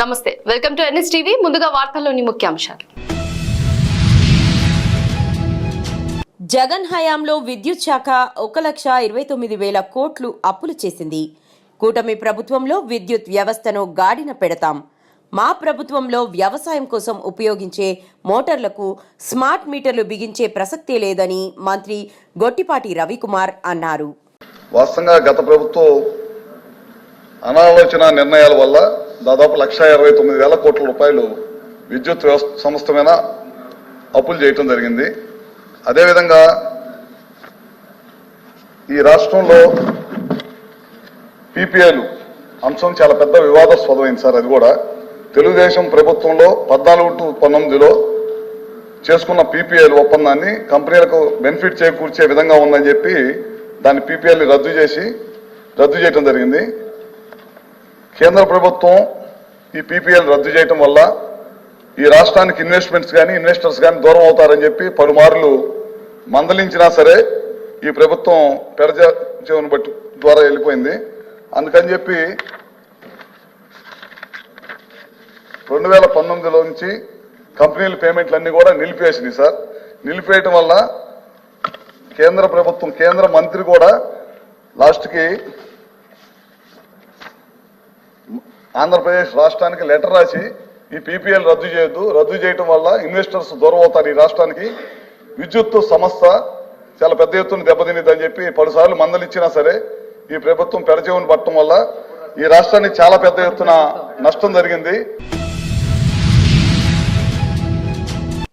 నమస్తే, welcome to NSTV. ముందుగా వార్తల్లోని ముఖ్యాంశాలు. జగన్ హయాంలో విద్యుత్ శాఖ 1,29,000 కోట్లు అప్పులు చేసింది. కూటమి ప్రభుత్వంలో విద్యుత్ వ్యవస్థను గాడిన పెడతాం. మా ప్రభుత్వంలో వ్యవసాయం కోసం ఉపయోగించే మోటార్లకు స్మార్ట్ మీటర్లు బిగించే ప్రసక్తే లేదని మంత్రి గొట్టిపాటి రవికుమార్ అన్నారు. వాస్తవంగా గత ప్రభుత్వం అనాలోచన నిర్ణయాల వల్ల దాదాపు 1,29,000 కోట్ల రూపాయలు విద్యుత్ వ్యవస్థ సంస్థ మీద అప్పులు చేయటం జరిగింది. అదేవిధంగా ఈ రాష్ట్రంలో పీపీఐలు అంశం చాలా పెద్ద వివాదాస్పదమైంది సార్. అది కూడా తెలుగుదేశం ప్రభుత్వంలో 14-19లో చేసుకున్న పీపీఐలు ఒప్పందాన్ని కంపెనీలకు బెనిఫిట్ చేకూర్చే విధంగా ఉందని చెప్పి దాన్ని పీపీఐల్ని రద్దు చేయడం జరిగింది. కేంద్ర ప్రభుత్వం ఈ పీపీఎల్ రద్దు చేయటం వల్ల ఈ రాష్ట్రానికి ఇన్వెస్ట్మెంట్స్ కానీ ఇన్వెస్టర్స్ కానీ దూరం అవుతారని చెప్పి పలుమార్లు మందలించినా సరే ఈ ప్రభుత్వం పెడజీవన బట్టి ద్వారా వెళ్ళిపోయింది. అందుకని చెప్పి 2019లో నుంచి కంపెనీల పేమెంట్లన్నీ కూడా నిలిపేసింది సార్. నిలిపేయటం వల్ల కేంద్ర ప్రభుత్వం కేంద్ర మంత్రి కూడా లాస్ట్కి ఆంధ్రప్రదేశ్ రాష్ట్రానికి లెటర్ రాసి ఈ పీపీఎల్ రద్దు చేయొద్దు, రద్దు చేయటం వల్ల ఇన్వెస్టర్స్ దూరం అవుతారు, ఈ రాష్ట్రానికి విద్యుత్ సంస్థ చాలా పెద్ద ఎత్తున దెబ్బతినిద్దని చెప్పి పలుసార్లు మందలిచ్చినా సరే ఈ ప్రభుత్వం పెడచెవిన పట్టడం వల్ల ఈ రాష్ట్రానికి చాలా పెద్ద ఎత్తున నష్టం జరిగింది.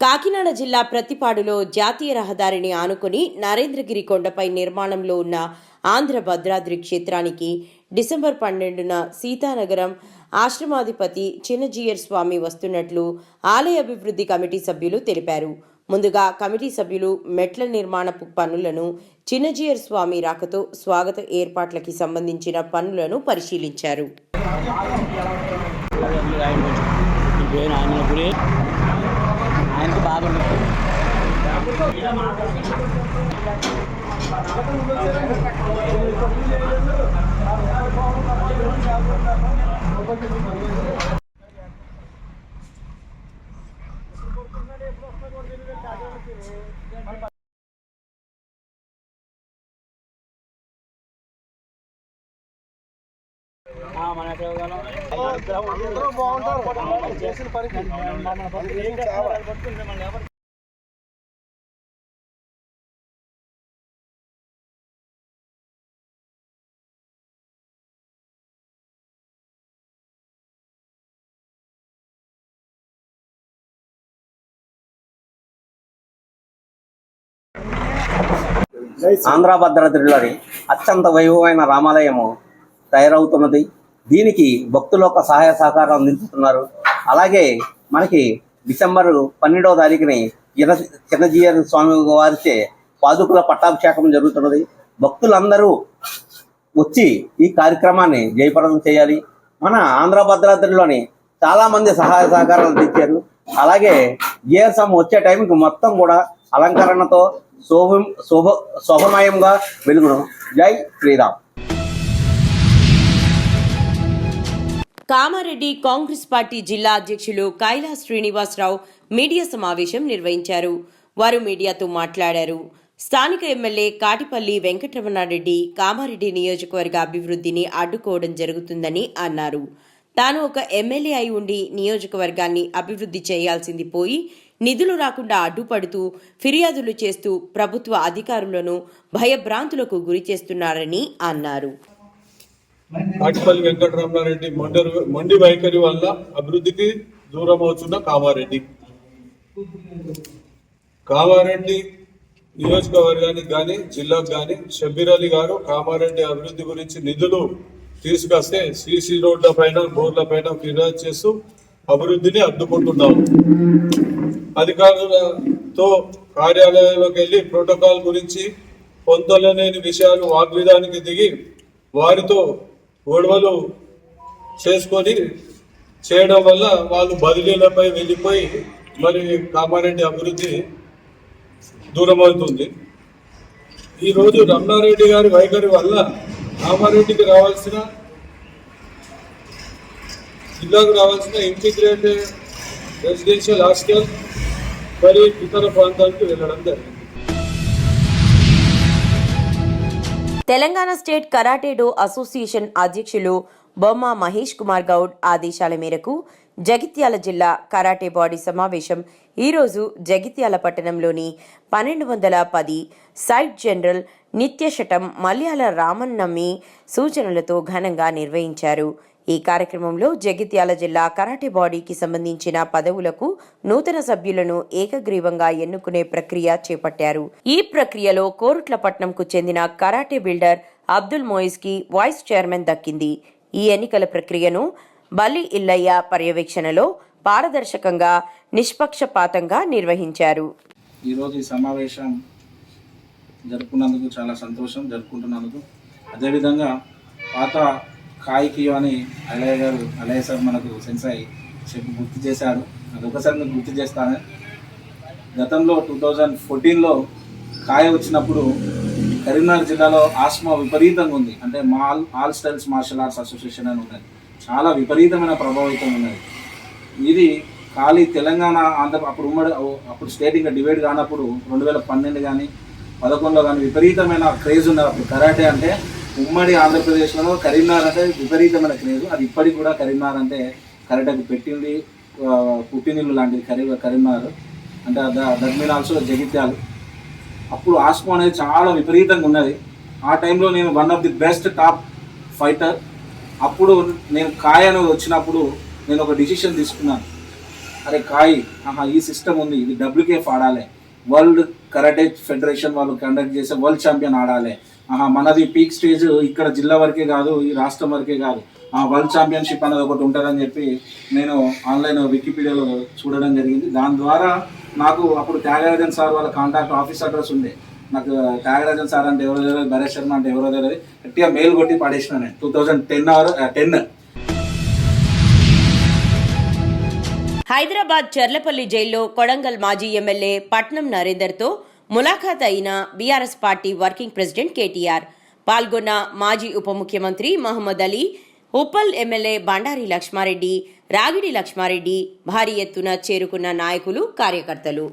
కాకినాడ జిల్లా ప్రతిపాడులో జాతీయ రహదారిని ఆనుకుని నరేంద్రగిరి కొండపై నిర్మాణంలో ఉన్న ఆంధ్ర భద్రాద్రి క్షేత్రానికి డిసెంబర్ 12న సీతానగరం ఆశ్రమాధిపతి చిన్నజీయర్ స్వామి వస్తున్నట్లు ఆలయ అభివృద్ధి కమిటీ సభ్యులు తెలిపారు. ముందుగా కమిటీ సభ్యులు మెట్ల నిర్మాణపు పనులను చిన్నజీయర్ స్వామి రాకతో స్వాగత ఏర్పాట్లకి సంబంధించిన పనులను పరిశీలించారు. ఆంధ్ర భద్రాద్రిలోని అత్యంత వైభవమైన రామాలయము తయారవుతున్నది. దీనికి భక్తులు ఒక సహాయ సహకారం అందించుతున్నారు. అలాగే మనకి డిసెంబర్ 12వ తారీఖుని చిన్నజీయర్ స్వామి వారిచే పాదుకుల పట్టాభిషేకం జరుగుతున్నది. భక్తులందరూ వచ్చి ఈ కార్యక్రమాన్ని జయప్రదం చేయాలి. మన ఆంధ్ర భద్రాద్రిలోని చాలామంది సహాయ సహకారాలు అందించారు. అలాగే జియర్ స్వామి వచ్చే టైంకి మొత్తం కూడా అలంకరణతో శోభమయంగా వెలుగును. జై శ్రీరామ్. కామారెడ్డి కాంగ్రెస్ పార్టీ జిల్లా అధ్యక్షులు కైలాస్ శ్రీనివాసరావు మీడియా సమావేశం నిర్వహించారు. వారు మీడియాతో మాట్లాడారు. స్థానిక ఎమ్మెల్యే కాటిపల్లి వెంకటరమణారెడ్డి కామారెడ్డి నియోజకవర్గ అభివృద్ధిని అడ్డుకోవడం జరుగుతుందని అన్నారు. తాను ఒక ఎమ్మెల్యే అయి ఉండి నియోజకవర్గాన్ని అభివృద్ధి చేయాల్సింది పోయి నిధులు రాకుండా అడ్డుపడుతూ ఫిర్యాదులు చేస్తూ ప్రభుత్వ అధికారులను భయభ్రాంతులకు గురి చేస్తున్నారని అన్నారు. కాటిపల్లి వెంకటరమణారెడ్డి మొండి వైఖరి వల్ల అభివృద్ధికి దూరం అవుతున్న కామారెడ్డి నియోజకవర్గానికి కానీ జిల్లాకు కానీ షబ్బీర్ అలీ గారు కామారెడ్డి అభివృద్ధి గురించి నిధులు తీసుకొస్తే సీసీ రోడ్ల పైన బోర్ల పైన ఫిర్యాదు చేస్తూ అభివృద్ధిని అడ్డుకుంటున్నాము. అధికారులతో కార్యాలయంలోకి వెళ్ళి ప్రోటోకాల్ గురించి పొందలేని విషయాలు వాగ్విధానికి దిగి వారితో గొడవలు చేసుకొని చేయడం వల్ల వాళ్ళు బదిలీలపై వెళ్ళిపోయి మరి కామారెడ్డి అభివృద్ధి దూరమవుతుంది. ఈరోజు రమణారెడ్డి గారి వైఖరి వల్ల కామారెడ్డికి రావాల్సిన జిల్లాకు రావాల్సిన ఇంటిగ్రేటెడ్ రెసిడెన్షియల్ హాస్టల్ మరి ఇతర ప్రాంతాలకు వెళ్ళడం జరిగింది. Telangana state karate do association అధ్యక్షులు బొమ్మ మహేష్ కుమార్ గౌడ్ ఆదేశాల మేరకు జగిత్యాల జిల్లా కరాటే బాడీ సమావేశం ఈరోజు జగిత్యాల పట్టణంలోని 1210 సైట్ జనరల్ నిత్యశటం మల్యాల రామన్నమ్మి సూచనలతో ఘనంగా నిర్వహించారు. ఈ కార్యక్రమంలో జగిత్యాల జిల్లా కరాటే బాడీకి సంబంధించిన పదవులకు నూతన సభ్యులను ఏకగ్రీవంగా ఎన్నుకునే ప్రక్రియ చేపట్టారు. ఈ ప్రక్రియలో కోరుట్లపట్నంకు చెందిన కరాటే బిల్డర్ అబ్దుల్ మోయిజ్ కి వైస్ చైర్మన్ దక్కింది. ఈ ఎన్నికల ప్రక్రియను బల్లి ఇల్లయ్య పర్యవేక్షణలో పారదర్శకంగా నిష్పక్షపాతంగా నిర్వహించారు. ఈరోజు ఈ సమావేశం జరుపుకున్నందుకు చాలా సంతోషం, జరుపుకుంటున్నందుకు. అదేవిధంగా పాత కాయికియో అని అలయ్య సార్ మనకు సెన్సాయి చెప్పి గుర్తు చేశారు. అదొకసారి మీకు గుర్తు చేస్తాను. గతంలో 2014లో కాయ వచ్చినప్పుడు కరీంనగర్ జిల్లాలో ఆస్మా విపరీతంగా ఉంది. అంటే all styles martial arts association అని ఉన్నది. చాలా విపరీతమైన ప్రభావితం ఉన్నది. ఇది ఖాళీ తెలంగాణ ఆంధ్ర అప్పుడు స్టేట్ ఇంకా డివైడ్ కానప్పుడు 2012 కానీ 2011లో కానీ విపరీతమైన క్రేజ్ ఉన్నది. అప్పుడు కరాటే అంటే ఉమ్మడి ఆంధ్రప్రదేశ్లో కరీంనగర్ అంటే విపరీతమైన క్రేజ్. అది ఇప్పటికి కూడా కరీంనగర్ అంటే కరాటేకి పెట్టింది పుట్టినిల్లు లాంటిది కరీంనగర్ అంటే దట్ మీన్ ఆల్సో జగిత్యాలు. అప్పుడు ఆస్మో అనేది చాలా విపరీతంగా ఉన్నది. ఆ టైంలో నేను one of the best top fighter. అప్పుడు నేను కాయ్ అనేది వచ్చినప్పుడు నేను ఒక డిసిషన్ తీసుకున్నాను. అరే కాయ్ ఈ సిస్టమ్ ఉంది, ఇది WKF ఆడాలి, వరల్డ్ కరాటే ఫెడరేషన్ వాళ్ళు కండక్ట్ చేసే వరల్డ్ ఛాంపియన్ ఆడాలి. మనది పీక్ స్టేజ్ ఇక్కడ జిల్లా వరకే కాదు, ఈ రాష్ట్రం వరకే కాదు, వరల్డ్ ఛాంపియన్షిప్ అనేది ఒకటి ఉంటుందని చెప్పి నేను ఆన్లైన్ వికీపీడియాలో చూడడం జరిగింది. దాని ద్వారా నాకు అప్పుడు త్యాగరాజన్ సార్ వాళ్ళ కాంటాక్ట్ ఆఫీస్ అడ్రస్ ఉంది. నాకు త్యాగరాజన్ సార్ అంటే ఎవరో తెలియదు, భరత్ శర్మ అంటే ఎవరో తెలియదు. గట్టిగా మెయిల్ కొట్టి పడేసిన నేను 2010. హైదరాబాద్ చర్లపల్లి జైల్లో కొడంగల్ మాజీ ఎమ్మెల్యే పట్నం నరేందర్తో ములాఖాత్ అయిన BRS party working president KTR. పాల్గొన్న మాజీ ఉప ముఖ్యమంత్రి మహమ్మద్ అలీ, ఉప్పల్ ఎమ్మెల్యే బండారి లక్ష్మారెడ్డి, రాగిడి లక్ష్మారెడ్డి, భారీ ఎత్తున చేరుకున్న నాయకులు, కార్యకర్తలు.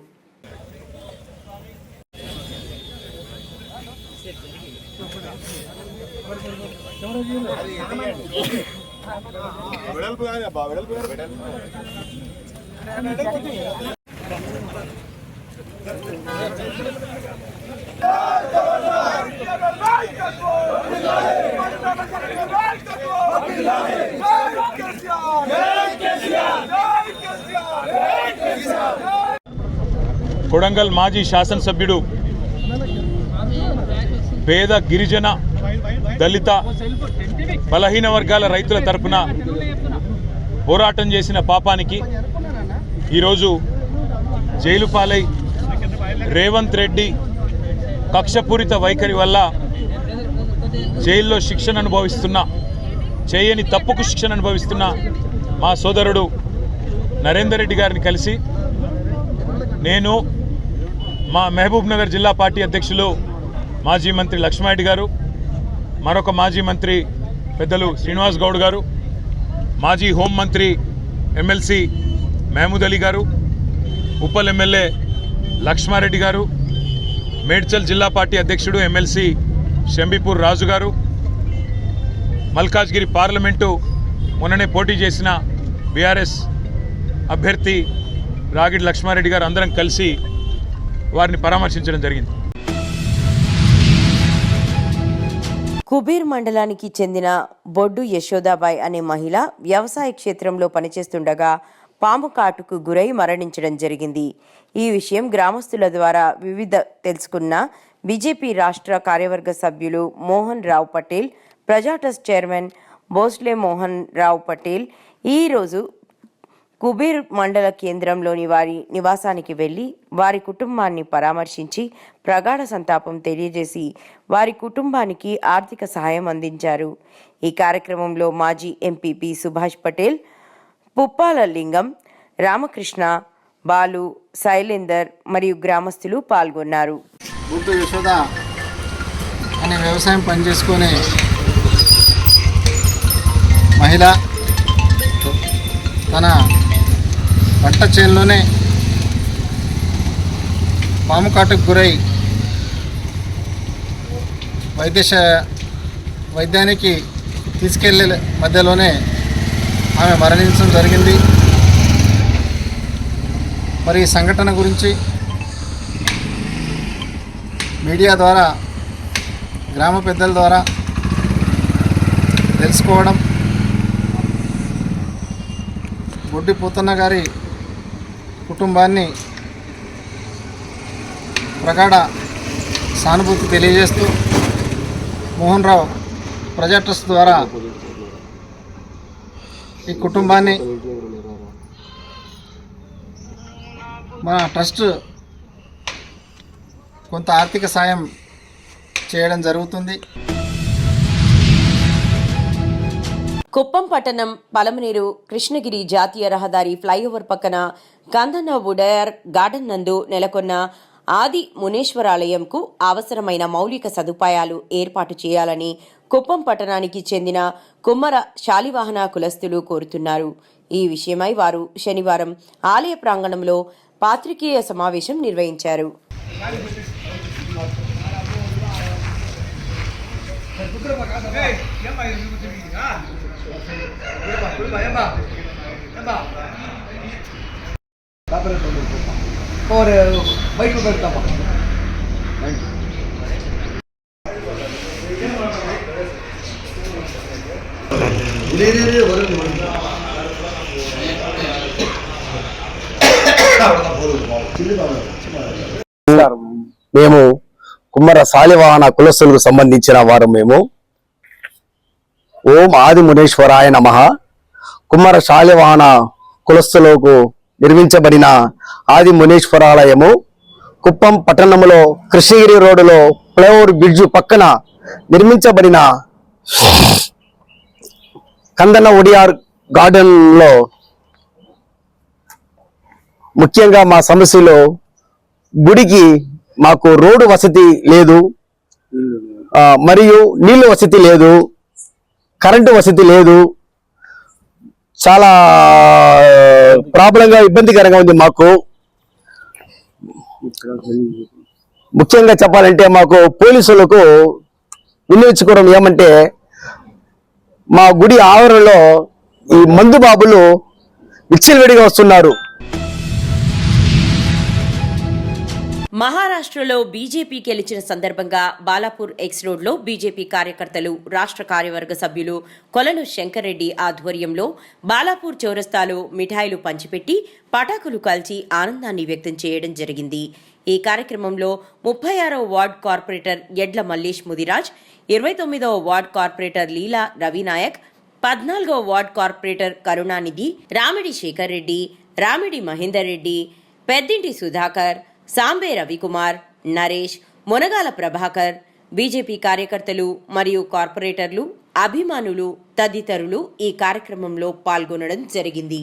కొడంగల్ మాజీ శాసనసభ్యుడు పేద గిరిజన దళిత బలహీన వర్గాల రైతుల తరపున పోరాటం చేసిన పాపానికి ఈరోజు జైలు పాలై రేవంత్ రెడ్డి కక్షపూరిత వైఖరి వల్ల జైల్లో శిక్షణ అనుభవిస్తున్న, చేయని తప్పుకు శిక్షణ అనుభవిస్తున్న మా సోదరుడు నరేందర్ రెడ్డి గారిని కలిసి నేను, మా మహబూబ్ నగర్ జిల్లా పార్టీ అధ్యక్షులు మాజీ మంత్రి లక్ష్మారెడ్డి గారు, మరొక మాజీ మంత్రి పెద్దలు శ్రీనివాస్ గౌడ్ గారు, మాజీ హోంమంత్రి ఎమ్మెల్సీ మహమూద్ అలీ గారు, ఉప్పల్ ఎమ్మెల్యే లక్ష్మారెడ్డి గారు, మేడ్చల్ జిల్లా పార్టీ అధ్యక్షుడు ఎమ్మెల్సీ షంబీపూర్ రాజు గారు, మల్కాజ్గిరి పార్లమెంటు మొన్ననే పోటీ చేసిన బీఆర్ఎస్ అభ్యర్థి రాగిడి లక్ష్మారెడ్డి గారు అందరం కలిసి వారిని పరామర్శించడం జరిగింది. కుబీర్ మండలానికి చెందిన బొడ్డు యశోదాబాయ్ అనే మహిళ వ్యవసాయ క్షేత్రంలో పనిచేస్తుండగా పాము కాటుకు గురై మరణించడం జరిగింది. ఈ విషయం గ్రామస్తుల ద్వారా తెలుసుకున్న బీజేపీ రాష్ట్ర కార్యవర్గ సభ్యులు మోహన్ రావు పటేల్, ప్రజా ట్రస్ట్ చైర్మన్ భోస్లే మోహన్ రావు పటేల్ ఈరోజు కుబీర్ మండల కేంద్రంలోని వారి నివాసానికి వెళ్లి వారి కుటుంబాన్ని పరామర్శించి ప్రగాఢ సంతాపం తెలియజేసి వారి కుటుంబానికి ఆర్థిక సహాయం అందించారు. ఈ కార్యక్రమంలో మాజీ ఎంపీపీ సుభాష్ పటేల్, పుప్పాల లింగం, రామకృష్ణ, బాలు, శైలేందర్ మరియు గ్రామస్తులు పాల్గొన్నారు. బొడ్డు యశోద అనే వ్యవసాయం పనిచేసుకునే మహిళ తన పంట చేనులోనే పాము కాటుకు గురై వైద్యానికి తీసుకెళ్లే మధ్యలోనే ఆమె మరణించడం జరిగింది. మరి ఈ సంఘటన గురించి మీడియా ద్వారా, గ్రామ పెద్దల ద్వారా తెలుసుకోవడం, బొడ్డి పూతన్న గారి కుటుంబాన్ని ప్రగాఢ సానుభూతి తెలియజేస్తూ మోహన్ రావు ప్రజా ట్రస్ట్ ద్వారా ఈ కుటుంబాన్ని మన ట్రస్ట్ కొంత ఆర్థిక సాయం చేయడం జరుగుతుంది. కుప్పం పట్టణం పలమనేరు కృష్ణగిరి జాతీయ రహదారి ఫ్లైఓవర్ పక్కన కందన్న వుడయర్ గార్డెన్ నందు నెలకొన్న ఆది మునేశ్వరాలయంకు అవసరమైన మౌలిక సదుపాయాలు ఏర్పాటు చేయాలని కుప్పం పట్టణానికి చెందిన కుమ్మర శాలివాహన కులస్తులు కోరుతున్నారు. ఈ విషయమై వారు శనివారం ఆలయ ప్రాంగణంలో పాత్రికేయ సమావేశం నిర్వహించారు. మేము కుమ్మర శాలివాహన కులస్తులకు సంబంధించిన వారు. మేము ఓం ఆది మునేశ్వరాయ నమః. కుమ్మర శాలివాహన కులస్తులకు నిర్మించబడిన ఆది మునేశ్వరాలయము కుప్పం పట్టణంలో కృష్ణగిరి రోడ్డులో ఫ్లైఓవర్ బ్రిడ్జ్ పక్కన నిర్మించబడిన కందన ఒడియార్ గార్డెన్ లో ముఖ్యంగా మా సమస్యలో గుడికి మాకు రోడ్డు వసతి లేదు, మరియు నీళ్లు వసతి లేదు, కరెంటు వసతి లేదు. చాలా ప్రాబ్లంగా ఇబ్బందికరంగా ఉంది మాకు. ముఖ్యంగా చెప్పాలంటే మాకు పోలీసులకు వినియోగించుకోవడం ఏమంటే మా గుడి ఆవరణలో ఈ మందు బాబులు విచ్చలవిడిగా వస్తున్నారు. మహారాష్ట్రలో బీజేపీ గెలిచిన సందర్భంగా బాలాపూర్ ఎక్స్ రోడ్లో బీజేపీ కార్యకర్తలు, రాష్ట్ర కార్యవర్గ సభ్యులు కొలను శంకర్రెడ్డి ఆధ్వర్యంలో బాలాపూర్ చౌరస్తాలో మిఠాయిలు పంచిపెట్టి పటాకులు కాల్చి ఆనందాన్ని వ్యక్తం చేయడం జరిగింది. ఈ కార్యక్రమంలో 36వ వార్డ్ కార్పొరేటర్ ఎడ్ల మల్లేష్ ముదిరాజ్, 29వ వార్డ్ కార్పొరేటర్ లీలా రవినాయక్, 14వ ward corporator Karunanidhi, Ramidi Shekar Reddy, Ramidi Mahender Reddy, Peddinti Sudhakar, Sambe Ravikumar, Naresh, Munagala Prabhakar, BJP కార్యకర్తలు మరియు కార్పొరేటర్లు, అభిమానులు తదితరులు ఈ కార్యక్రమంలో పాల్గొనడం జరిగింది.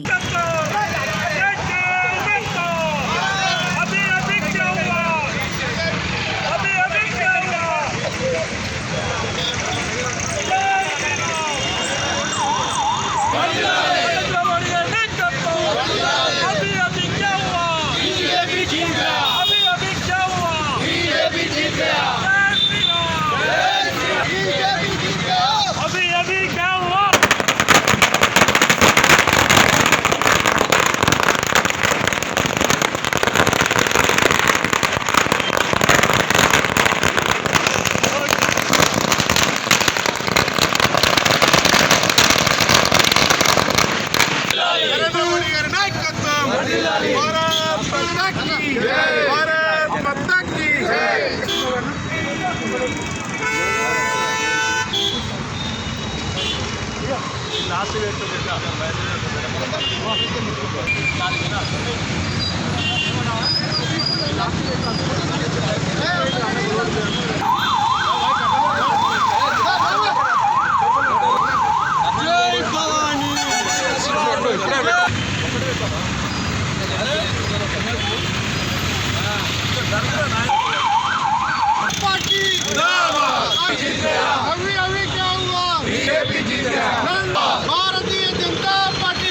भारतीय जनता पार्टी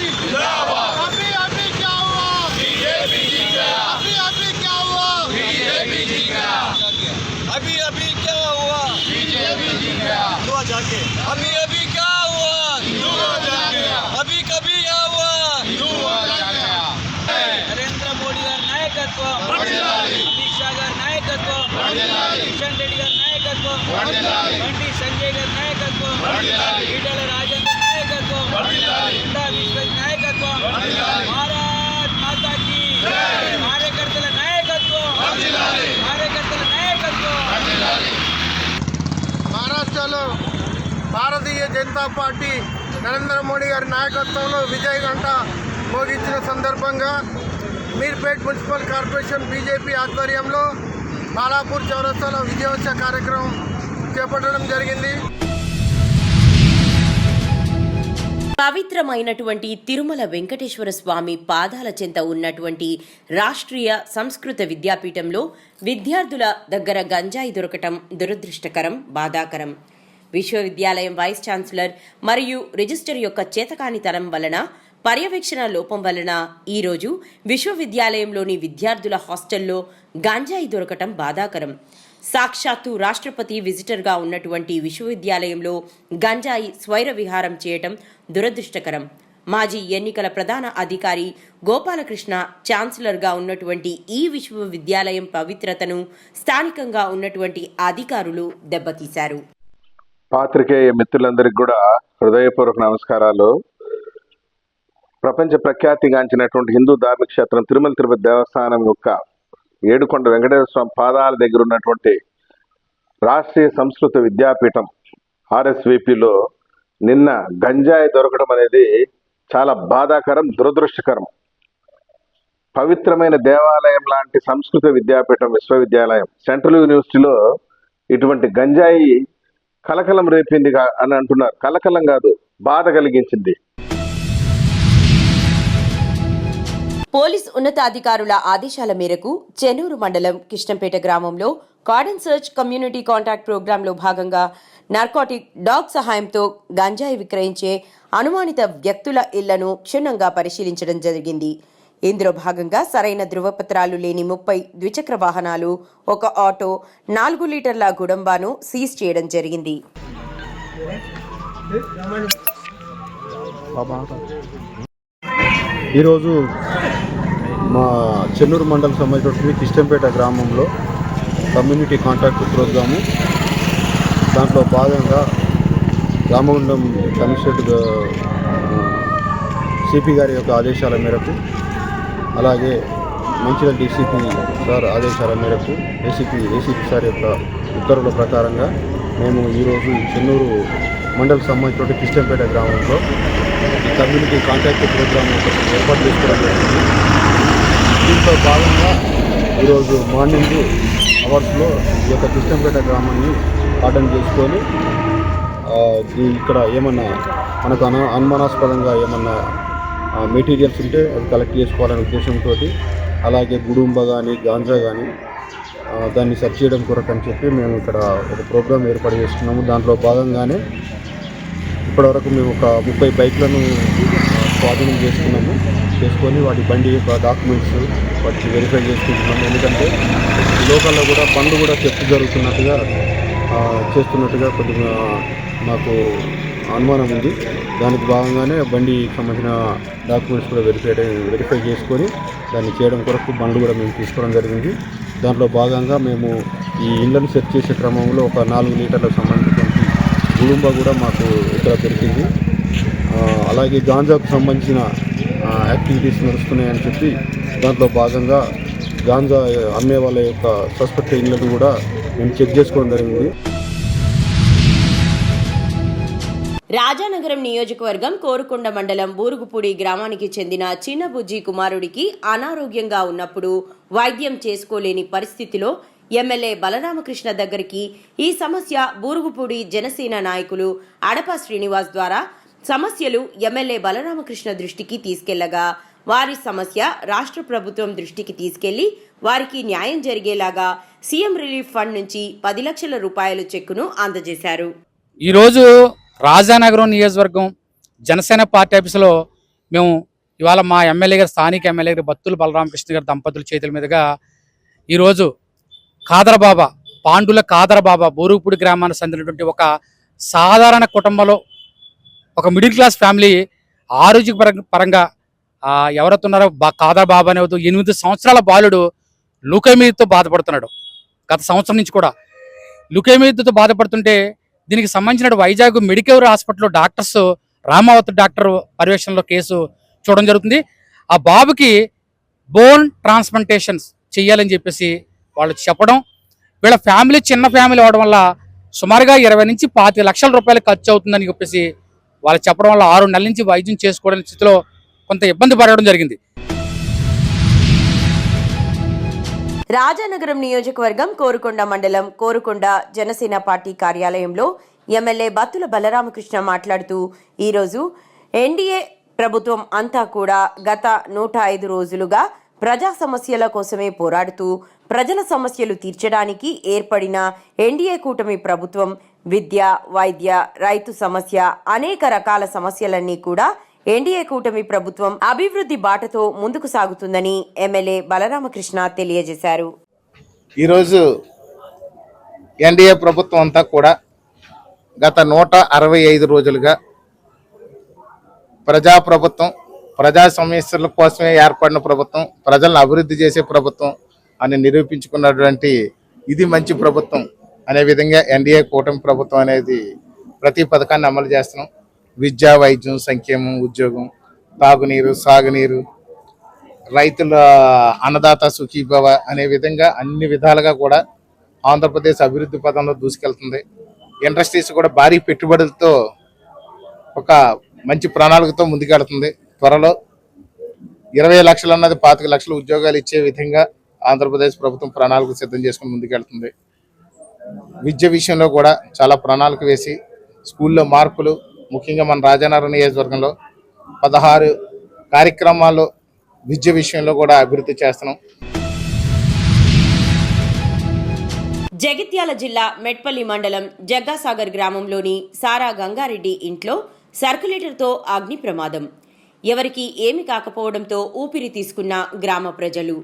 अभी क्या हुआ, बीजेपी जीत गया, हुआ जाके अभी क्या हुआ, अभी कभी क्या हुआ, नरेंद्र मोदी गाరి నాయకత్వం, అమిత్ షా గారి నాయకత్వం, కిషన్ రెడ్డి గారి నాయకత్వం, బండి సంజయ్ గారి నాయకత్వం, ఈటెల రాజేందర్ నాయకత్వం, గుండా విశ్వ నాయకత్వం, భారత్ మాతా కీ కార్యకర్తల నాయకత్వం, కార్యకర్తల నాయకత్వం. మహారాష్ట్రలో భారతీయ జనతా పార్టీ నరేంద్ర మోడీ గారి నాయకత్వంలో విజయ గంట మోగించిన సందర్భంగా మీర్పేట్ మున్సిపల్ కార్పొరేషన్ బీజేపీ ఆధ్వర్యంలో బాలాపూర్ చౌరస్తాలో విజయోత్సవ కార్యక్రమం చేపట్టడం జరిగింది. పవిత్రమైనటువంటి తిరుమల వెంకటేశ్వర స్వామి పాదాల చెంత ఉన్నటువంటి రాష్ట్రీయ సంస్కృత విద్యాపీఠంలో విద్యార్థుల దగ్గర గంజాయి దొరకటం దురదృష్టకరం, బాధాకరం. విశ్వవిద్యాలయం వైస్ ఛాన్సలర్ మరియు రిజిస్టర్ యొక్క చేతకానితనం వలన, పర్యవేక్షణ లోపం వలన ఈరోజు విశ్వవిద్యాలయంలోని విద్యార్థుల హాస్టల్లో గంజాయి దొరకటం బాధాకరం. సాక్షాత్తు రాష్ట్రపతి విజిటర్గా ఉన్నటువంటి విశ్వవిద్యాలయంలో గంజాయి స్వైర విహారం చేయటం దురదృష్టకరం. మాజీ ఎన్నికల ప్రధాన అధికారి గోపాలకృష్ణ ఛాన్సలర్గా ఉన్నటువంటి ఈ విశ్వవిద్యాలయం పవిత్రతను స్థానికంగా ఉన్నటువంటి అధికారులు దెబ్బతీశారు. పాత్రికేయ మిత్రులందరికీ కూడా హృదయపూర్వక నమస్కారాలు. ప్రపంచ ప్రఖ్యాతిగాంచినటువంటి హిందూ ధార్మిక క్షేత్రం తిరుమల తిరుపతి దేవస్థానం యొక్క ఏడుకొండ వెంకటేశ్వర స్వామి పాదాల దగ్గర ఉన్నటువంటి రాష్ట్రీయ సంస్కృత విద్యాపీఠం RSVPలో నిన్న గంజాయి దొరకడం అనేది చాలా బాధాకరం, దురదృష్టకరం. పవిత్రమైన దేవాలయం లాంటి సంస్కృత విద్యాపీఠం విశ్వవిద్యాలయం సెంట్రల్ యూనివర్సిటీలో ఇటువంటి గంజాయి కలకలం రేపింది అని అంటున్నారు. కలకలం కాదు, బాధ కలిగించింది. పోలీస్ ఉన్నతాధికారుల ఆదేశాల మేరకు చెన్నూరు మండలం కిష్టంపేట గ్రామంలో కార్డన్ సర్చ్ కమ్యూనిటీ కాంటాక్ట్ ప్రోగ్రాంలో భాగంగా నార్కోటిక్ డాగ్ సహాయంతో గంజాయి విక్రయించే అనుమానిత వ్యక్తుల ఇళ్లను క్షుణ్ణంగా పరిశీలించడం జరిగింది. ఇందులో భాగంగా సరైన ధృవపత్రాలు లేని 30 ద్విచక్ర వాహనాలు, 1 ఆటో, 4 లీటర్ల గుడంబాను సీజ్ చేయడం జరిగింది. ఈరోజు మా చెన్నూరు మండలం సంబంధించిన కిష్టంపేట గ్రామంలో కమ్యూనిటీ కాంటాక్ట్ ప్రోగ్రాము, దాంట్లో భాగంగా రామగుండం కమిషనరేట్ సిపి గారి యొక్క ఆదేశాల మేరకు, అలాగే మంచిర్యాల డీసీపీ సార్ ఆదేశాల మేరకు, ఏసీపీ సార్ యొక్క ఉత్తర్వుల ప్రకారంగా మేము ఈరోజు చెన్నూరు మండలం సంబంధించిన కిష్టంపేట గ్రామంలో ఈ కమ్యూనిటీ కాంటాక్ట్ ప్రోగ్రామ్ ఏర్పాటు చేసుకోవడం జరిగింది. దీంట్లో భాగంగా ఈరోజు మార్నింగ్ అవర్స్లో ఈ యొక్క కిష్టంపేట గ్రామాన్ని అటెండ్ చేసుకొని ఇక్కడ ఏమన్నా మనకు అనుమానాస్పదంగా ఏమన్నా మెటీరియల్స్ ఉంటే అవి కలెక్ట్ చేసుకోవాలనే ఉద్దేశంతో, అలాగే గుడుంబ కానీ గాంజా కానీ దాన్ని సెర్చ్ చేయడం కొరకు అని చెప్పి మేము ఇక్కడ ఒక ప్రోగ్రాం ఏర్పాటు చేసుకున్నాము. దాంట్లో భాగంగానే ఇప్పటివరకు మేము ఒక 30 బైక్లను స్వాధీనం చేసుకొని వాటి బండి యొక్క డాక్యుమెంట్స్ వాటికి వెరిఫై చేసుకుంటున్నాము. ఎందుకంటే లోకల్లో కూడా బండ్లు కూడా చెప్తూ చేస్తున్నట్టుగా కొద్దిగా మాకు అనుమానం ఉంది. దానికి భాగంగానే బండికి సంబంధించిన డాక్యుమెంట్స్ కూడా వెరిఫై చేసుకొని దాన్ని చేయడం కొరకు బండ్లు కూడా మేము తీసుకోవడం జరిగింది. దాంట్లో భాగంగా మేము ఈ ఇళ్లను సెర్చ్ చేసే క్రమంలో ఒక 4 లీటర్లకు సంబంధించినటువంటి గుడుంబ కూడా మాకు ఇక్కడ దొరికింది. అలాగే గాంజాకు సంబంధించిన యాక్టివిటీస్ నడుస్తున్నాయని చెప్పి దాంట్లో భాగంగా గాంజా అమ్మే వాళ్ళ యొక్క సస్పెక్ట్ ఇళ్లను కూడా మేము చెక్ చేసుకోవడం జరిగింది. రాజానగరం నియోజకవర్గం కోరుకొండ మండలం బూరుగుపూడి గ్రామానికి చెందిన చిన్నబుజ్జి కుమారుడికి అనారోగ్యంగా ఉన్నప్పుడు వైద్యం చేసుకోలేని పరిస్థితిలో ఎమ్మెల్యే బలరామకృష్ణ దగ్గరికి ఈ సమస్య బూరుగుపూడి జనసేన నాయకులు అడపా శ్రీనివాస్ ద్వారా సమస్యలు ఎమ్మెల్యే బలరామకృష్ణ దృష్టికి తీసుకెళ్లగా వారి సమస్య రాష్ట్ర ప్రభుత్వం దృష్టికి తీసుకెళ్లి వారికి న్యాయం జరిగేలాగా సీఎం రిలీఫ్ ఫండ్ నుంచి 10 లక్షల రూపాయల చెక్కును అందజేశారు. ఈరోజు రాజానగరం నియోజకవర్గం జనసేన పార్టీ ఆఫీసులో మేము ఇవాళ మా ఎమ్మెల్యే గారు, స్థానిక ఎమ్మెల్యే గారు బత్తుల బలరామకృష్ణ గారి దంపతుల చేతుల మీదుగా ఈరోజు ఖాదర్ బాబా పాండుల కాదరబాబా బోరుపూడి గ్రామానికి చెందినటువంటి ఒక సాధారణ కుటుంబంలో ఒక మిడిల్ క్లాస్ ఫ్యామిలీ ఆరోగ్య పరంగా ఎవరైతే ఉన్నారో కాదరబాబా అనే 8 సంవత్సరాల బాలుడు లుకేమియాతో బాధపడుతున్నాడు. గత సంవత్సరం నుంచి కూడా లుకేమియాతో బాధపడుతుంటే దీనికి సంబంధించిన వైజాగ్ మెడికల్ హాస్పిటల్లో డాక్టర్స్ రామావతి డాక్టర్ పర్యవేక్షణలో కేసు చూడడం జరుగుతుంది. ఆ బాబుకి బోన్ ట్రాన్స్ప్లాంటేషన్స్ చేయాలని చెప్పేసి వాళ్ళు చెప్పడం, వీళ్ళ ఫ్యామిలీ చిన్న ఫ్యామిలీ అవడం వల్ల సుమారుగా 20 నుంచి 25 లక్షల రూపాయలు ఖర్చు అవుతుందని చెప్పేసి వాళ్ళు చెప్పడం వల్ల 6 నెలల నుంచి వైద్యం చేసుకోవడానికి స్థితిలో కొంత ఇబ్బంది పడడం జరిగింది. రాజానగరం నియోజకవర్గం కోరుకొండ మండలం కోరుకొండ జనసేన పార్టీ కార్యాలయంలో ఎమ్మెల్యే బత్తుల బలరామకృష్ణ మాట్లాడుతూ ఈరోజు ఎన్డీఏ ప్రభుత్వం అంతా కూడా గత 105 రోజులుగా ప్రజా సమస్యల కోసమే పోరాడుతూ ప్రజల సమస్యలు తీర్చడానికి ఏర్పడిన ఎన్డీఏ కూటమి ప్రభుత్వం విద్య, వైద్య, రైతు సమస్య అనేక రకాల సమస్యలన్నీ కూడా ఎన్డీఏ కూటమి ప్రభుత్వం అభివృద్ధి బాటతో ముందుకు సాగుతుందని ఎమ్మెల్యే బలరామకృష్ణ తెలియజేశారు. ఈరోజు ఎన్డీఏ ప్రభుత్వం అంతా కూడా గత 165 రోజులుగా ప్రజాప్రభుత్వం, ప్రజా సమస్యల కోసమే ఏర్పడిన ప్రభుత్వం, ప్రజలను అభివృద్ధి చేసే ప్రభుత్వం అని నిరూపించుకున్నటువంటి ఇది మంచి ప్రభుత్వం అనే విధంగా ఎన్డీఏ కూటమి ప్రభుత్వం అనేది ప్రతి పథకాన్ని అమలు చేస్తున్నాం. విద్య, వైద్యం, సంక్షేమం, ఉద్యోగం, తాగునీరు, సాగునీరు, రైతుల అన్నదాత సుఖీభవ అనే విధంగా అన్ని విధాలుగా కూడా ఆంధ్రప్రదేశ్ అభివృద్ధి పథంలో దూసుకెళ్తుంది. ఇండస్ట్రీస్ కూడా భారీ పెట్టుబడులతో ఒక మంచి ప్రణాళికతో ముందుకెళ్తుంది. త్వరలో 20 లక్షలు అన్నది 25 లక్షల ఉద్యోగాలు ఇచ్చే విధంగా ఆంధ్రప్రదేశ్ ప్రభుత్వం ప్రణాళిక సిద్ధం చేసుకుని ముందుకెళ్తుంది. విద్య విషయంలో కూడా చాలా ప్రణాళిక వేసి స్కూల్లో మార్పులు, ముఖ్యంగా మన రాజానగరం నియోజకవర్గంలో 16 కార్యక్రమాల్లో విద్య విషయంలో కూడా అభివృద్ధి చేస్తున్నాం. జగిత్యాల జిల్లా మెట్పల్లి మండలం జగ్గాసాగర్ గ్రామంలోని సారా గంగారెడ్డి ఇంట్లో సర్క్యులేటర్తో అగ్ని ప్రమాదం. ఎవరికి ఏమి కాకపోవడంతో ఊపిరి తీసుకున్న గ్రామ ప్రజలు.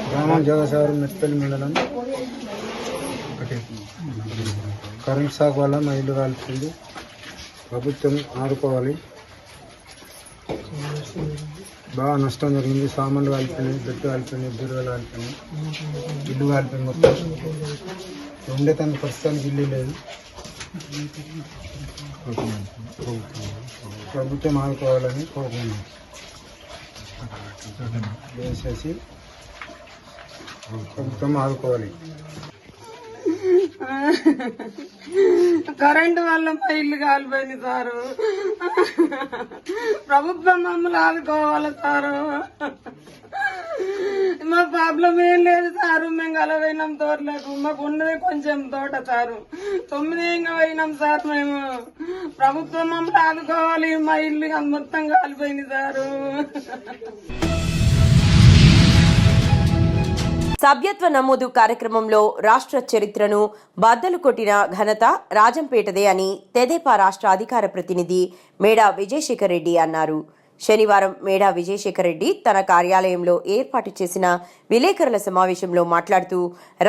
గ్రామం జగసాగరం మెట్పల్లి మండలం. కరెంట్ షాక్ వల్ల మా ఇల్లు కాలుతుంది. ప్రభుత్వం ఆదుకోవాలి. బాగా నష్టం జరిగింది. సామాన్లు కాలిపోయినాయి, బెట్టు కాలిపోయినాయి, బీరువాలు కాలిపోయినాయి, ఇల్లు కాలిపోయింది మొత్తం. ఉండేదానికి ప్రస్తుతానికి ఇల్లు లేదు. ప్రభుత్వం ఆదుకోవాలని కోరుకున్నాం. దయచేసి ప్రభుత్వం ఆదుకోవాలి. కరెంటు వల్ల మా ఇల్లు కాలిపోయింది సారు. ప్రభుత్వం మమ్మల్ని ఆదుకోవాలి సారు. మా ప్రాబ్లం ఏం లేదు సారు. మేము కలవైనాం తోటలకు. మాకు ఉన్నది కొంచెం తోట సారు. 9 పోయినాం సార్ మేము. ప్రభుత్వం మమ్మల్ని ఆదుకోవాలి. మా ఇల్లు మొత్తం కాలిపోయింది సారు. సభ్యత్వ నమోదు కార్యక్రమంలో రాష్ట్ర చరిత్రను బద్దలు కొట్టిన ఘనత రాజంపేటదే అని తెదేపా రాష్ట్ర అధికార ప్రతినిధి మేడా విజయశేఖర్ రెడ్డి అన్నారు. శనివారం మేడా విజయశేఖర్ రెడ్డి తన కార్యాలయంలో ఏర్పాటు చేసిన విలేకరుల సమావేశంలో మాట్లాడుతూ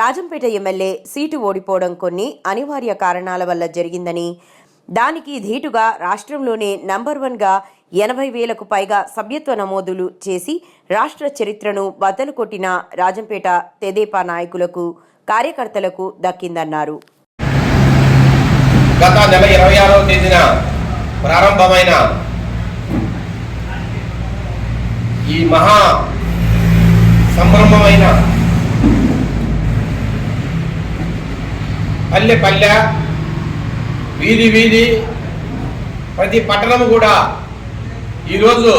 రాజంపేట ఎమ్మెల్యే సీటు ఓడిపోవడం కొన్ని అనివార్య కారణాల వల్ల జరిగిందని, దానికి ధీటుగా రాష్ట్రంలోనే నంబర్ 1గా 80,000కు పైగా సభ్యత్వ నమోదులు చేసి రాష్ట్ర చరిత్రను బద్దలు కొట్టిన రాజంపేట తెదేపా నాయకులకు, కార్యకర్తలకు దక్కిందన్నారు. గత నెల 26వ తేదీన ప్రారంభమైన ఈ మహా సంభ్రమమైన పల్లె పల్లె, వీధి వీధి, ప్రతి పట్టణం కూడా ఈరోజు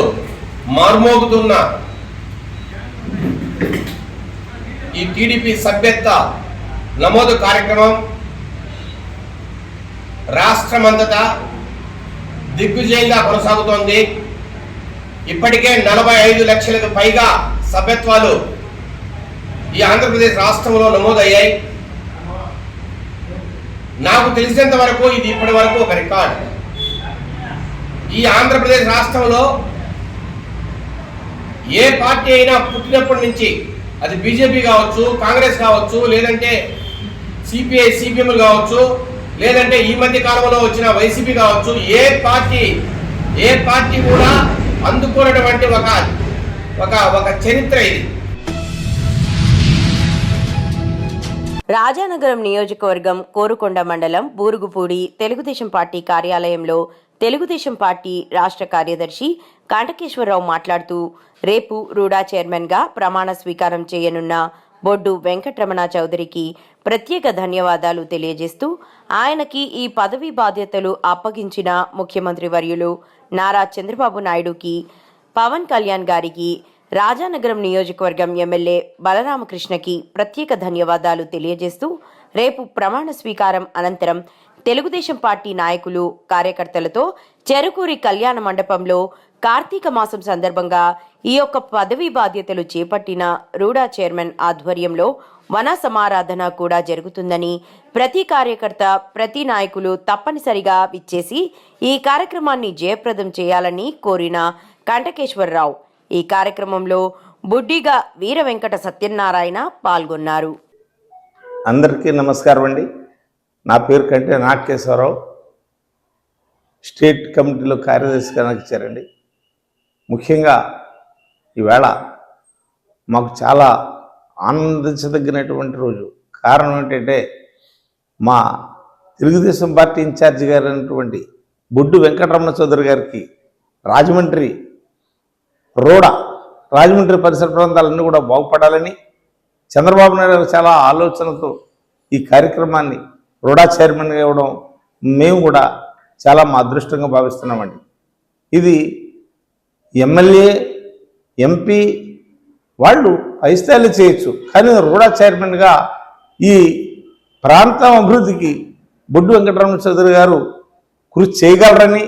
మార్మోగుతున్న ఈ టీడీపీ సభ్యత్వ నమోదు కార్యక్రమం రాష్ట్రమంతటా దిగ్విజయంగా కొనసాగుతోంది. ఇప్పటికే 45 లక్షలకు పైగా సభ్యత్వాలు ఈ ఆంధ్రప్రదేశ్ రాష్ట్రంలో నమోదయ్యాయి. నాకు తెలిసినంత వరకు ఇది ఇప్పటి వరకు ఒక రికార్డ్. ఈ ఆంధ్రప్రదేశ్ రాష్ట్రంలో ఏ పార్టీ అయినా పుట్టినప్పటి నుంచి, అది బీజేపీ కావచ్చు, కాంగ్రెస్ కావచ్చు, లేదంటే సిపిఐ సిపిఎం కావచ్చు, లేదంటే ఈ మధ్య కాలంలో వచ్చిన వైసీపీ కావచ్చు, ఏ పార్టీ కూడా అందుకున్నటువంటి ఒక చరిత్ర ఇది. రాజానగరం నియోజకవర్గం కోరుకొండ మండలం బూరుగుపూడి తెలుగుదేశం పార్టీ కార్యాలయంలో తెలుగుదేశం పార్టీ రాష్ట్ర కార్యదర్శి కాంటకేశ్వరరావు మాట్లాడుతూ, రేపు రూడా చైర్మన్గా ప్రమాణ స్వీకారం చేయనున్న బొడ్డు వెంకటరమణ చౌదరికి ప్రత్యేక ధన్యవాదాలు తెలియజేస్తూ, ఆయనకి ఈ పదవి బాధ్యతలు అప్పగించిన ముఖ్యమంత్రి వర్యులు నారా చంద్రబాబు నాయుడుకి, పవన్ కళ్యాణ్ గారికి, రాజానగరం నియోజకవర్గం ఎమ్మెల్యే బలరామకృష్ణకి ప్రత్యేక ధన్యవాదాలు తెలియజేస్తూ, రేపు ప్రమాణ స్వీకారం అనంతరం తెలుగుదేశం పార్టీ నాయకులు, కార్యకర్తలతో చెరుకూరి కళ్యాణ మండపంలో కార్తీక మాసం సందర్భంగా ఈ యొక్క పదవీ బాధ్యతలు చేపట్టిన రూడా చైర్మన్ ఆధ్వర్యంలో వన సమారాధన కూడా జరుగుతుందని, ప్రతి కార్యకర్త, ప్రతి నాయకులు తప్పనిసరిగా విచ్చేసి ఈ కార్యక్రమాన్ని జయప్రదం చేయాలని కోరిన కంటకేశ్వరరావు, ఈ కార్యక్రమంలో బుడ్డిగా వీర వెంకట సత్యనారాయణ పాల్గొన్నారు. అందరికీ నమస్కారం అండి. నా పేరు కంటే నాగేశ్వరరావు, స్టేట్ కమిటీలో కార్యదర్శిగా నాకు ఇచ్చారండి. ముఖ్యంగా ఈవేళ మాకు చాలా ఆనందించదగినటువంటి రోజు. కారణం ఏంటంటే, మా తెలుగుదేశం పార్టీ ఇన్ఛార్జి గారు అయినటువంటి బొడ్డు వెంకటరమణ చౌదరి గారికి రాజమండ్రి పరిసర ప్రాంతాలన్నీ కూడా బాగుపడాలని చంద్రబాబు నాయుడు గారు చాలా ఆలోచనతో ఈ కార్యక్రమాన్ని రూడా చైర్మన్గా ఇవ్వడం మేము కూడా చాలా మా అదృష్టంగా భావిస్తున్నామండి. ఇది ఎమ్మెల్యే, ఎంపీ వాళ్ళు ఐస్థాయిలు చేయొచ్చు, కానీ రూడా చైర్మన్గా ఈ ప్రాంతం అభివృద్ధికి బొడ్డు వెంకటరమణ చౌదరి గారు కృషి చేయగలరని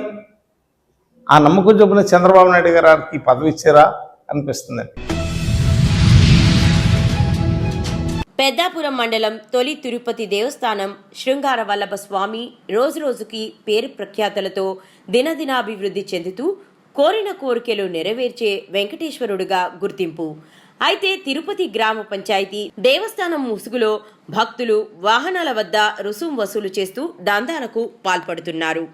ఆ నమ్మకం చొప్పున చంద్రబాబు నాయుడు గారికి పదవి ఇచ్చారా అనిపిస్తుందండి. పెద్దాపురం మండలం తొలి తిరుపతి దేవస్థానం శృంగార వల్లభ స్వామి రోజురోజుకి పేరు ప్రఖ్యాతలతో దినదినాభివృద్ధి చెందుతూ కోరిన కోరికలు నెరవేర్చే వెంకటేశ్వరుడుగా గుర్తింపు. అయితే తిరుపతి గ్రామ పంచాయతీ దేవస్థానం ముసుగులో భక్తులు వాహనాల వద్ద రుసుం వసూలు చేస్తూ దందాలకు పాల్పడుతున్నారు.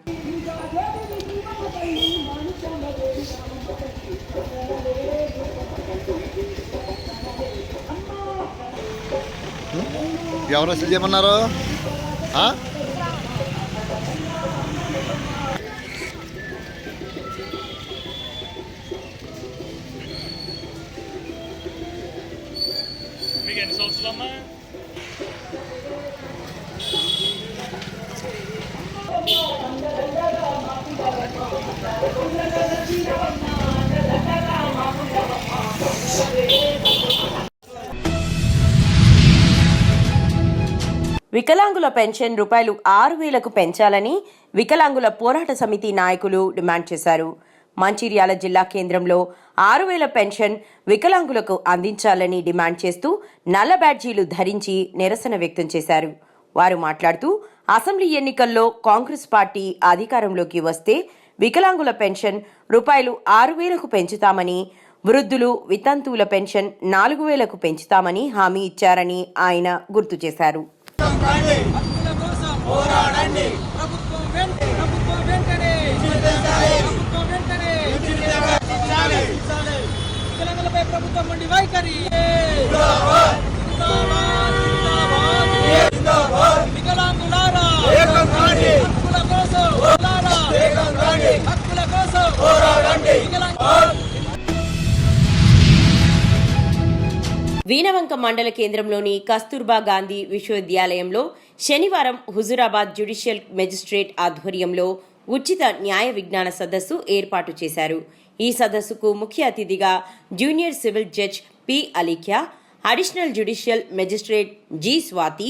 ఎవరు అసలు చేయమన్నారు? మీకు ఎన్ని సంవత్సరాలమ్మా? వికలాంగుల పెన్షన్ రూపాయలు 6,000కు పెంచాలని వికలాంగుల పోరాట సమితి నాయకులు డిమాండ్ చేశారు. మంచిర్యాల జిల్లా కేంద్రంలో 6,000 పెన్షన్ వికలాంగులకు అందించాలని డిమాండ్ చేస్తూ నల్ల బ్యాడ్జీలు ధరించి నిరసన వ్యక్తం చేశారు. వారు మాట్లాడుతూ, అసెంబ్లీ ఎన్నికల్లో కాంగ్రెస్ పార్టీ అధికారంలోకి వస్తే వికలాంగుల పెన్షన్ రూపాయలు 6,000కు పెంచుతామని, వృద్ధులు, వితంతువుల పెన్షన్ 4,000కు పెంచుతామని హామీ ఇచ్చారని ఆయన గుర్తు చేశారు. వీణవంక మండల కేంద్రంలోని కస్తూర్బా గాంధీ విశ్వవిద్యాలయంలో శనివారం హుజూరాబాద్ జ్యుడిషియల్ మెజిస్ట్రేట్ ఆధ్వర్యంలో ఉచిత న్యాయ విజ్ఞాన సదస్సు ఏర్పాటు చేశారు. ఈ సదస్సుకు ముఖ్య అతిథిగా junior civil judge P Alekhya, additional judicial magistrate G Swathi,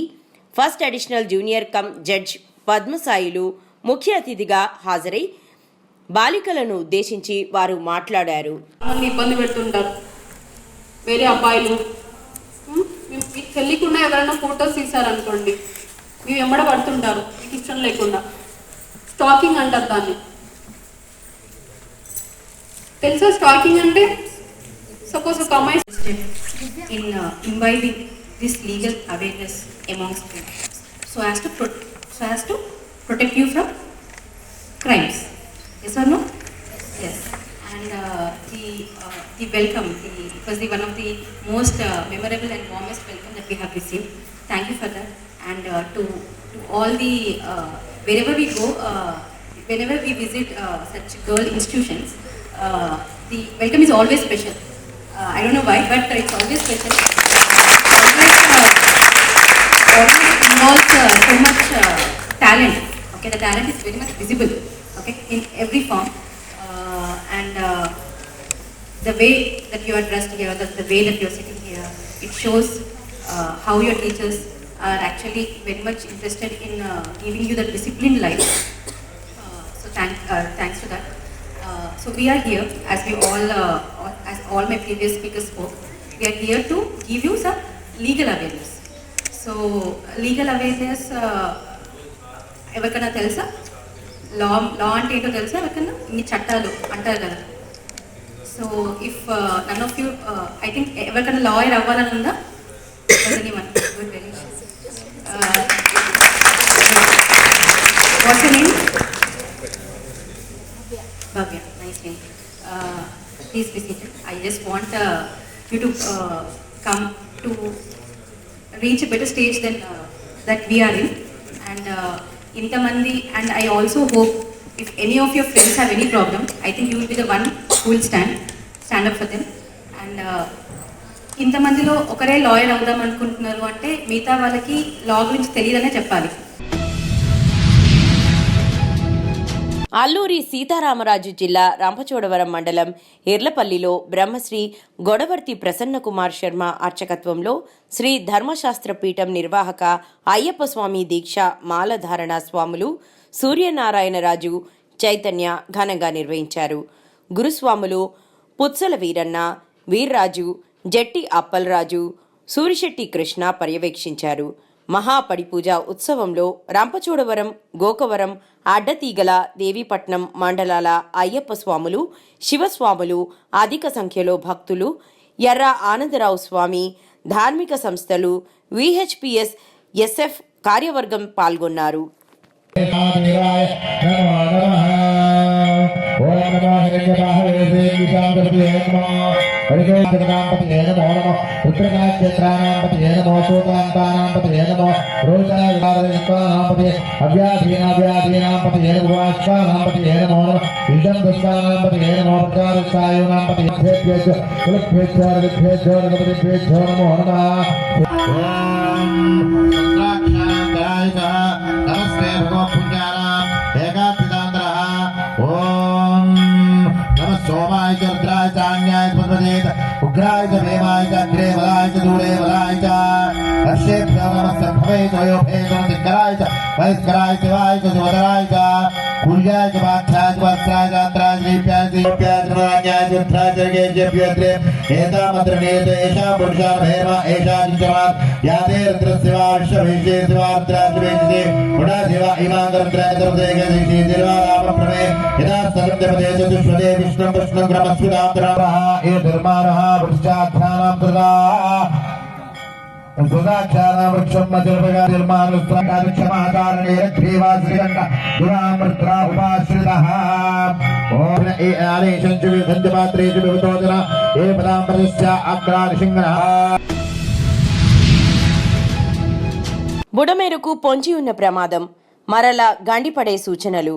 first additional junior cum judge Padmasailu ముఖ్య అతిథిగా హాజరై బాలికలను ఉద్దేశించి వారు మాట్లాడారు. ఇబ్బంది పెడుతుంటారు వేరే అబ్బాయిలు. మీకు తెలియకుండా ఎవరైనా ఫొటోస్ తీసారనుకోండి, మీరు వెంబడ పడుతుంటారు మీకు ఇష్టం లేకుండా. స్టాకింగ్ అంటారు దాన్ని. తెలుసా స్టాకింగ్ అంటే? సపోజ్ ఒక అమ్మాయి in imbibing this legal awareness amongst them, so as to protect you from crimes. Yes or no? Yes. And the welcome, it was one of the most memorable and warmest welcome that we have received. Thank you for that. And to all the wherever we go, whenever we visit such girl institutions, the welcome is always special. I don't know why, but it's always special. Always involves so much talent. Okay, the talent is very much visible. Okay, in every form. And the way that you are dressed here, the way that you are sitting here, it shows how your teachers are actually very much interested in giving you the disciplined life. So thanks to that. So we are here, as all my previous speakers spoke, we are here to give you some legal awareness. So legal awareness, ఎవరికైనా తెలుసా? లా అంటే ఏంటో తెలుసా ఎవరికైనా? ఇన్ని చట్టాలు అంటారు కదా. So if none of you, I think ఎవరికైనా లాయర్ అవ్వాలని ఉందా? What's your name? Bhavya, nice name. Please be seated. I just want you to come to reach a better stage than that we are in. And intamandi, and I also hope if any of your friends have any problem, I think you will be the one who will stand up for them. And ఇంతమందిలో ఒకరే lawyer అవుదాం అనుకుంటున్నారు అంటే మిగతా వాళ్ళకి లా గురించి తెలియదనే చెప్పాలి. అల్లూరి సీతారామరాజు జిల్లా రంపచోడవరం మండలం ఎర్లపల్లిలో బ్రహ్మశ్రీ గొడవర్తి ప్రసన్నకుమార్ శర్మ అర్చకత్వంలో శ్రీ ధర్మశాస్త్ర పీఠం నిర్వాహక అయ్యప్ప స్వామి దీక్ష మాలధారణ స్వాములు సూర్యనారాయణరాజు చైతన్య ఘనంగా నిర్వహించారు. గురుస్వాములు పుత్సల వీరన్న, వీర్రాజు, జట్టి అప్పలరాజు, సూరిశెట్టి కృష్ణ పర్యవేక్షించారు. మహాపడిపూజ ఉత్సవంలో రంపచోడవరం, గోకవరం, అడ్డతీగల, దేవీపట్నం మండలాల అయ్యప్ప స్వాములు, శివస్వాములు, అధిక సంఖ్యలో భక్తులు, ఎర్ర ఆనందరావు స్వామి, ధార్మిక సంస్థలు, విహెచ్పిఎస్, ఎస్ఎఫ్ కార్యవర్గం పాల్గొన్నారు. सोमाय च रुद्राय च अन्याय पद्मदेत उग्राय च भीमाय च अग्रे बलाय च दूरे बलाय च हर्षेभ्यो नमस्य भवे तयो भेदो दिक्कराय च वैस्कराय च वाय च जोदराय च कुल्याय च बाध्याय च वस्त्राय च अत्राय च दीप्याय च दीप्याय च राज्याय च उत्थराय च गेज्यभ्यत्रे एता मन्त्रनेत एषा पुरुषा भैरव एषा जितवात् याते रुद्रस्य वा विश्वभीषे शिवा रुद्राय च वेदिते गुणा शिवा इमाङ्गरुद्राय च रुद्रेगे दिशे दिर्वा राम प्रमे यदा सर्वदेवते च दुष्पदे विष्णु कृष्ण ग्रमस्विदात्रः ए धर्मारः वृक्षाख्यानां तदा सुदाख्यानां वृक्षं मध्यर्भगादिर्मानुस्त्राकादिक्षमाकारणे रक्षेवा श्रीकण्ठ दुरामृत्रा उपाश्रितः ओम ए आलेशं च विधन्यपात्रे च विभूतोदना ए पदां प्रदिश्च अग्रादिशिंगः. బుడమేరుకు పొంచి ఉన్న ప్రమాదం, మరల గండిపడే సూచనలు.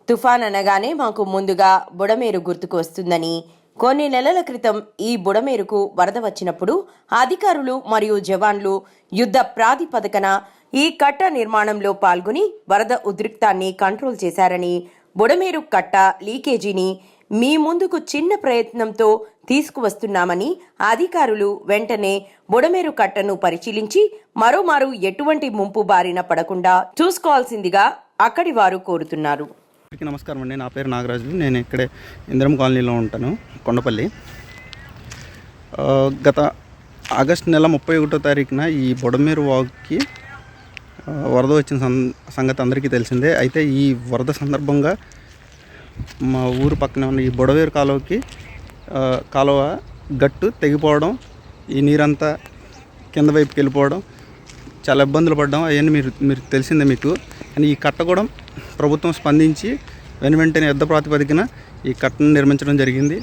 తుఫాన్ అనగానే మాకు ముందుగా బుడమేరు గుర్తుకు వస్తుందని కొన్ని నెలల క్రితం ఈ బుడమేరుకు వరద వచ్చినప్పుడు అధికారులు మరియు జవాన్లు యుద్ధ ప్రాతిపదికన ఈ కట్ట నిర్మాణంలో పాల్గొని వరద ఉద్రిక్తాన్ని కంట్రోల్ చేశారని, బుడమేరు కట్ట లీకేజీని మీ ముందుకు చిన్న ప్రయత్నంతో తీసుకువస్తున్నామని, అధికారులు వెంటనే బుడమేరు కట్టను పరిశీలించి మరోమారు ఎటువంటి ముంపు బారిన పడకుండా చూసుకోవాల్సిందిగా అక్కడి వారు కోరుతున్నారు. నమస్కారం అండి, నా పేరు నాగరాజు. నేను ఇక్కడే ఇంద్రం కాలనీలో ఉంటాను, కొండపల్లి. గత ఆగస్టు నెల 31వ తారీఖున ఈ బుడమేరు వాగుకి వరద వచ్చిన సంగతి అందరికీ తెలిసిందే. అయితే ఈ వరద సందర్భంగా మా ఊరు పక్కనే ఉన్న ఈ బుడమేరు కాలువ గట్టు తెగిపోవడం, ఈ నీరంతా కింద వైపుకి వెళ్ళిపోవడం, చాలా ఇబ్బందులు పడ్డాం. అవన్నీ మీరు తెలిసిందే మీకు. కానీ ఈ కట్ట కూడా ప్రభుత్వం స్పందించి వెంటనే యుద్ధ ప్రాతిపదికన ఈ కట్టను నిర్మించడం జరిగింది.